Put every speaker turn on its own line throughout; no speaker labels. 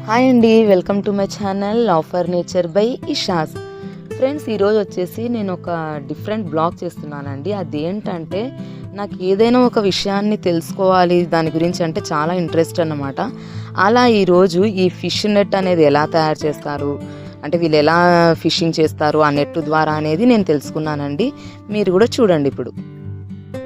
Hi అండి, welcome to my channel love for nature by Isha's. Friends, ఈరోజు వచ్చేసి నేను ఒక డిఫరెంట్ బ్లాగ్ చేస్తున్నానండి. అదేంటంటే నాకు ఏదైనా ఒక విషయాన్ని తెలుసుకోవాలి దాని గురించి అంటే చాలా ఇంట్రెస్ట్ అన్నమాట. అలా ఈరోజు ఈ ఫిష్ నెట్ అనేది ఎలా తయారు చేస్తారు, అంటే వీళ్ళు ఎలా ఫిషింగ్ చేస్తారు ఆ నెట్ ద్వారా అనేది నేను తెలుసుకున్నానండి. మీరు కూడా చూడండి.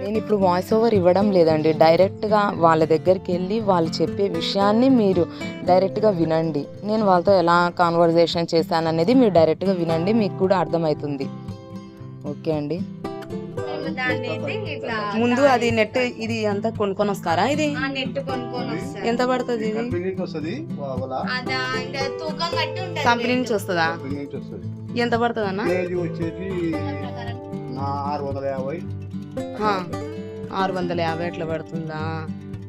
నేను ఇప్పుడు వాయిస్ ఓవర్ ఇవ్వడం లేదండి, డైరెక్ట్గా వాళ్ళ దగ్గరికి వెళ్ళి వాళ్ళు చెప్పే విషయాన్ని మీరు డైరెక్ట్గా వినండి. నేను వాళ్ళతో ఎలా కాన్వర్జేషన్ చేశాననేది మీరు డైరెక్ట్గా వినండి, మీకు కూడా అర్థమవుతుంది. ఓకే అండి. ముందు అది నెట్ ఇది అంతా కొనుక్కొని వస్తారా? ఇది ఎంత పడుతుంది? ఇది కంపెనీ నుంచి వస్తుందా? ఎంత పడుతుంది అన్న? 650 ఎట్లా పడుతుందా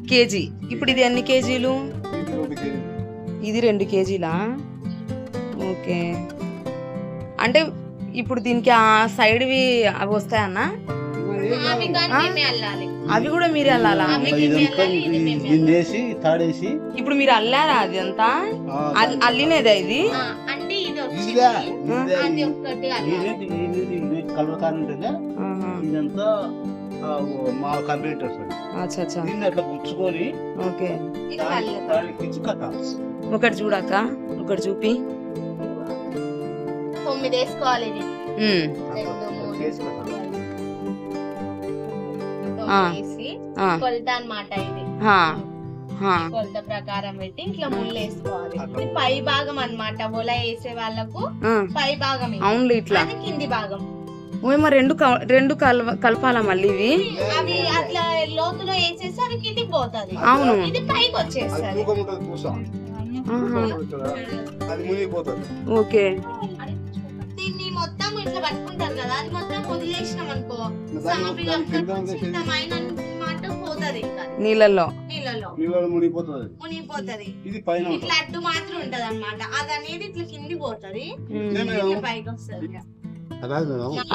కేజీ? ఇప్పుడు ఇది ఎన్ని కేజీలు? ఇది 2 కేజీలా? ఓకే. అంటే ఇప్పుడు దీనికి ఆ సైడ్వి అవి వస్తాయన్నా? అవి కూడా మీరే అల్లాలా? ఇప్పుడు మీరు అల్లారా? అది అంతా అల్లినేదా ఇది? ఒకటి చూడక ఒకటి చూపి.
9 వేసుకోవాలి. కొలత అన్నమాట ఇది. కొలత ప్రకారం పెట్టి ఇట్లా ముళ్ళు వేసుకోవాలి. పై భాగం అన్నమాట. ఒల వేసే వాళ్ళకు పై భాగం,
ఇట్లా
కింది భాగం.
రెండు కలపాలా మళ్ళీ? ఇవి
అవి అట్లా లోతులో వేసేసి అది కిందికి పోతుంది.
అవును,
ఇది పైకి వచ్చేస్తుంది.
ఓకే.
దీన్ని మొత్తం ఇట్లా పట్టుకుంటారు కదా, అది మొత్తం వదిలేసినాం అనుకో మాట పోతుంది.
నీళ్ళలో
మునిగిపోతుంది. ఇట్లా అడ్డు మాత్రం ఉంటది అన్నమాట. అది అనేది ఇట్లా కింది పోతుంది, పైకి వస్తుంది.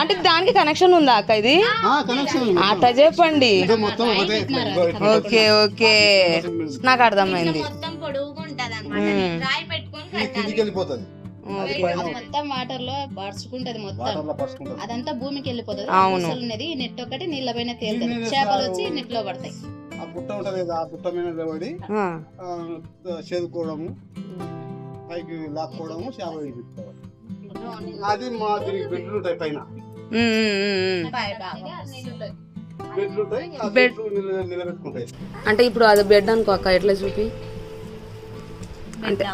అంటే దానికి కనెక్షన్ ఉందా అక్క? ఇది అట్లా చెప్పండి. ఓకే ఓకే, నాకు అర్థమైంది.
మొత్తం పొడుగుగా ఉంటది అన్నమాట. రాయి పెట్టుకొని
మొత్తం వాటర్ లో పరుచుకుంటది. మొత్తం అదంతా భూమికి వెళ్ళిపోతుంది. ఉన్నది నెట్ ఒకటి నీళ్ళ పైన తేలుతుంది. చేపలు వచ్చి నెట్ లో పడతాయి.
ఆ పుట్ట ఉంటది కదా, ఆ పుట్ట మీద నిలబడి చేదుకోవడము, పైకి లాక్కోవడము, చేపలు పెట్టుకోవడం. అది మా దీనికి బెడ్లు ఉంటాయి పైన. నిలబెట్టుకుంటాయి.
అంటే ఇప్పుడు అది బెడ్ అనుకో అక్క, ఎట్లా చూపి? అంటే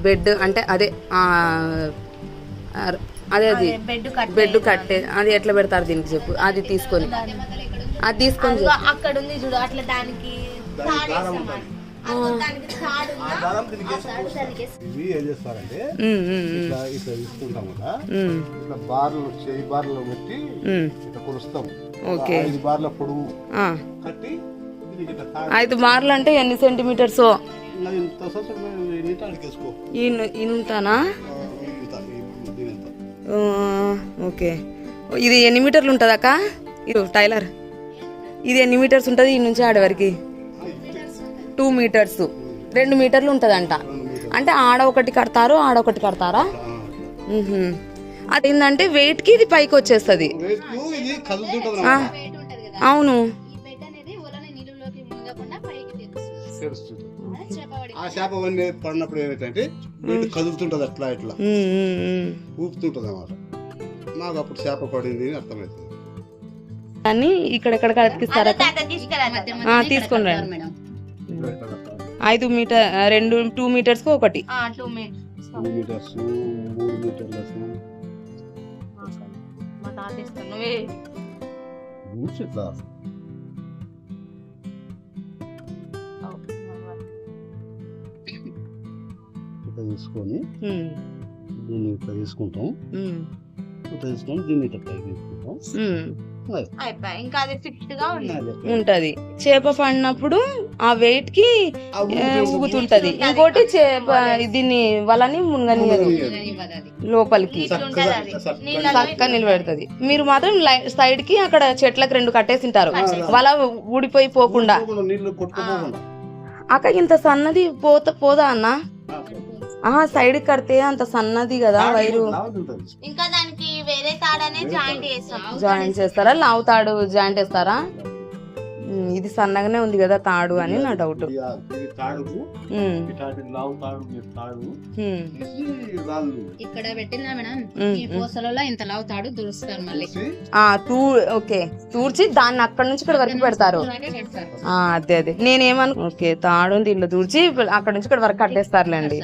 బెడ్ అంటే అదే అదే అది బెడ్ కట్టే అది ఎట్లా పెడతారు దీనికి చెప్పు? అది తీసుకొని
అక్కడ ఉంది చూడు, అట్లా దానికి
ఇవి ఏం చేస్తారంటే ఇట్లా ఇట్లా తీసుకుంటాం కదా, ఇట్లా బార్లు చేయి బార్లు పెట్టి ఇట్లా కొలుస్తాం. 5 బార్ల పొడుగు కట్టి
5 బార్లు అంటే ఎన్ని సెంటీమీటర్స్? ఇంతనా? ఓకే. ఇది ఎన్ని మీటర్లు ఉంటుంది అక్క? ఇది టైలర్, ఇది ఎన్ని మీటర్స్ ఉంటుంది ఈ నుంచి ఆడ వరకు? 2 మీటర్స్, 2 మీటర్లు ఉంటదంట. అంటే ఆడ ఒకటి కడతారు, ఆడ ఒకటి కడతారా? అదేంటంటే వెయిట్ కి ఇది పైకి వచ్చేస్తుంది. అవును.
ఆ చేప పడినప్పుడు ఏమైతే కదులుతుంటది, అట్లా ఇట్లా ఊపుతుంటది అన్నమాట. నాకు అప్పుడు చేప పడింది అర్థమవుతుంది.
కానీ ఇక్కడెక్కడ అతికిస్తారా? తీసుకొని రండి. 5 మీటర్ 2 మీటర్స్ ఒకటి.
2 మీటర్స్ 3 మీటర్ల తీసుకొని దీన్ని ఇట్లా తీసుకుంటాం. ఇట్లా తీసుకొని దీన్ని ఇట్లా తీసుకుంటాం.
ఉంటది. చేప పడినప్పుడు ఆ వెయిట్ కి ఊగుతుంటది. ఇంకోటి చేప దీన్ని వలని మునగనియదు, లోపలికి చక్కగా నిలబెడుతుంది. మీరు మాత్రం సైడ్ కి అక్కడ చెట్లకు 2 కట్టేసింటారు, వల ఊడిపోయి పోకుండా. అక్క ఇంత సన్నది పోదా అన్న? సైడ్ కడితే అంత సన్నది కదా వైరు,
ఇంకా దానికి వేరే తాడనే జాయింట్ చేస్తాం.
జాయింట్ చేస్తారా? లావు తాడు జాయింట్ వేస్తారా? ఇది సన్నగానే ఉంది కదా తాడు అని నా డౌట్.
ఇక్కడ పెట్టిందా మేడం, ఈ పూసలలో ఇంత లావు తాడు దురుస్తారు మళ్ళీ.
ఓకే, తూర్చి దాన్ని అక్కడ నుంచి ఇక్కడ వరకు పెడతారు. అదే నేనేమను, ఓకే తాడు దీంట్లో తూర్చి అక్కడ నుంచి ఇక్కడ వరకు కట్టేస్తారులేండి.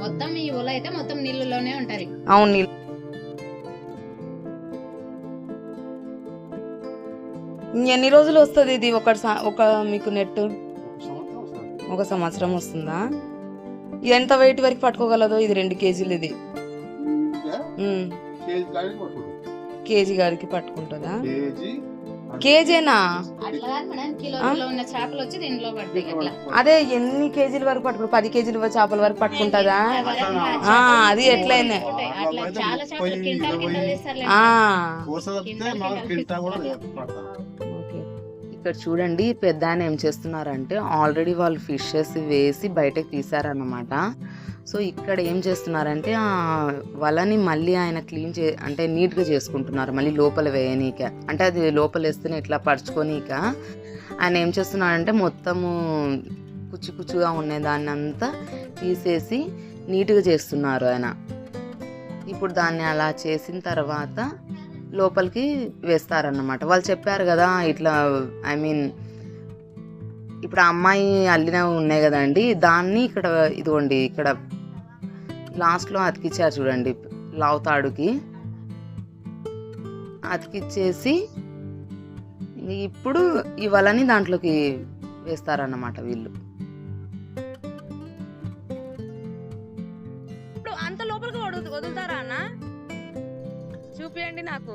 మొత్తం ఈ ఊళ్ళో అయితే మొత్తం నీళ్ళలోనే ఉంటారు.
అవును, నీళ్ళు. ఎన్ని రోజులు వస్తుంది ఇది ఒక మీకు నెట్? 1 సంవత్సరం వస్తుందా? ఎంత వెయిట్ వరకు పట్టుకోగలదో? ఇది 2 కేజీలు. ఇది కేజీ గారికి పట్టుకుంటుందా? కేజీనా? అదే ఎన్ని కేజీల వరకు పట్టుకుంటు? 10 కేజీల చేపల వరకు పట్టుకుంటుందా? అది ఎట్లయినా ఇక్కడ చూడండి, పెద్ద ఆయన ఏం చేస్తున్నారంటే ఆల్రెడీ వాళ్ళు ఫిషెస్ వేసి బయటకు తీసారన్నమాట. సో ఇక్కడ ఏం చేస్తున్నారంటే ఆ వలని మళ్ళీ ఆయన క్లీన్ అంటే నీట్గా చేసుకుంటున్నారు, మళ్ళీ లోపల వేయనీక. అంటే అది లోపల వేస్తేనే ఇట్లా పరుచుకోనీక ఆయన ఏం చేస్తున్నారంటే మొత్తము కుచ్చుగా ఉండే దాన్ని అంతా తీసేసి నీట్గా చేస్తున్నారు ఆయన. ఇప్పుడు దాన్ని అలా చేసిన తర్వాత లోపలికి వేస్తారన్నమాట. వాళ్ళు చెప్పారు కదా ఇట్లా, ఐ మీన్ ఇప్పుడు ఆ అమ్మాయి అల్లినవి ఉన్నాయి కదండి, దాన్ని ఇక్కడ ఇదిగోండి ఇక్కడ లాస్ట్లో అతికిచ్చారు చూడండి, లావు తాడుకి అతికిచ్చేసి ఇప్పుడు ఈ వలని దాంట్లోకి వేస్తారన్నమాట వీళ్ళు. అంత లోపలికి వదులుతారా అన్న? చూపియండి నాకు.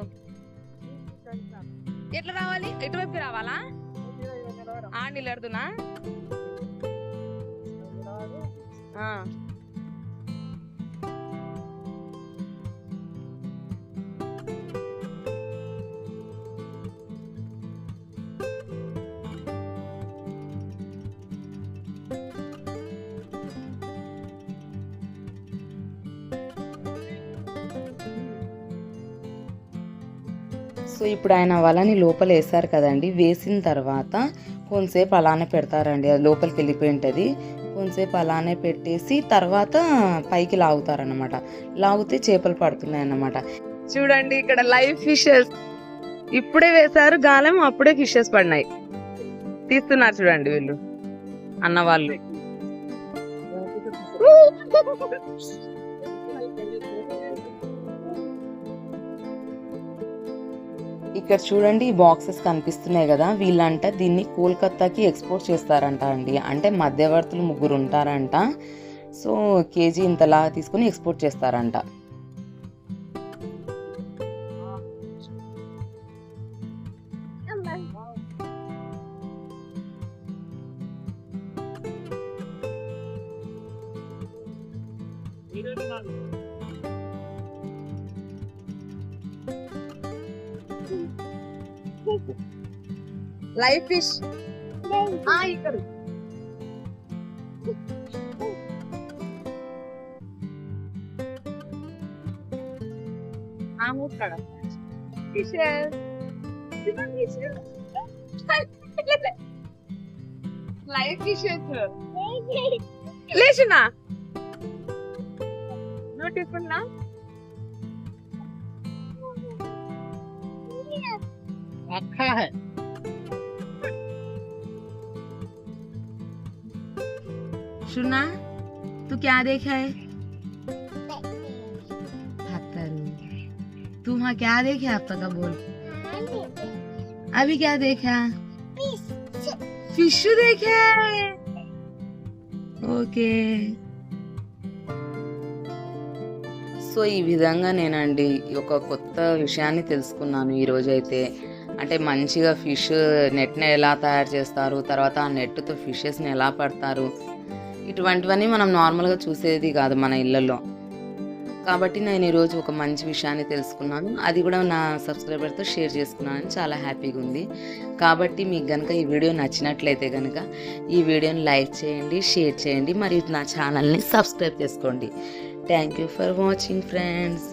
ఎట్లా రావాలి? ఎటువైపు రావాలా? నీళ్ళు ఎడుతున్నా? సో ఇప్పుడు ఆయన వలని లోపల వేసారు కదండి, వేసిన తర్వాత కొంతసేపు అలానే పెడతారండి, అది లోపలికి వెళ్ళిపోయి ఉంటుంది. కొంతసేపు అలానే పెట్టేసి తర్వాత పైకి లాగుతారన్నమాట. లాగితే చేపలు పడుతున్నాయి అన్నమాట. చూడండి ఇక్కడ లైవ్ ఫిషెస్ ఇప్పుడే వేశారు గాలం, అప్పుడే ఫిషెస్ పడినాయి. తీస్తున్నారు చూడండి వీళ్ళు అన్న వాళ్ళు. ఇక్కడ చూడండి ఈ బాక్సెస్ కనిపిస్తున్నాయి కదా, వీళ్ళంట దీన్ని కోల్కతాకి ఎక్స్పోర్ట్ చేస్తారంట అండి. అంటే మధ్యవర్తులు 3 ఉంటారంట. సో కేజీ ఇంతలా తీసుకుని ఎక్స్పోర్ట్ చేస్తారంట. లైవ్ ఫిష్ ఇక్కడ లైవ్ ఫిషెస్ లేచునా నోటిఫున్నా
अच्छा है।
सुना तू क्या देखा है? तू वहाँ क्या देखा अब तक? बोल अभी क्या देखा? फिश देखा है। ఓకే. సో ఈ విధంగా నేనండి ఒక కొత్త విషయాన్ని తెలుసుకున్నాను ఈరోజైతే. అంటే మంచిగా ఫిష్ నెట్ని ఎలా తయారు చేస్తారు, తర్వాత ఆ నెట్తో ఫిషెస్ని ఎలా పడతారు, ఇటువంటివన్నీ మనం నార్మల్గా చూసేది కాదు మన ఇళ్ళల్లో. కాబట్టి నేను ఈరోజు ఒక మంచి విషయాన్ని తెలుసుకున్నాను, అది కూడా నా సబ్స్క్రైబర్తో షేర్ చేసుకున్నానని చాలా హ్యాపీగా ఉంది. కాబట్టి మీకు కనుక ఈ వీడియో నచ్చినట్లయితే కనుక ఈ వీడియోని లైక్ చేయండి, షేర్ చేయండి, మరియు నా ఛానల్ని సబ్స్క్రైబ్ చేసుకోండి. Thank you for watching friends.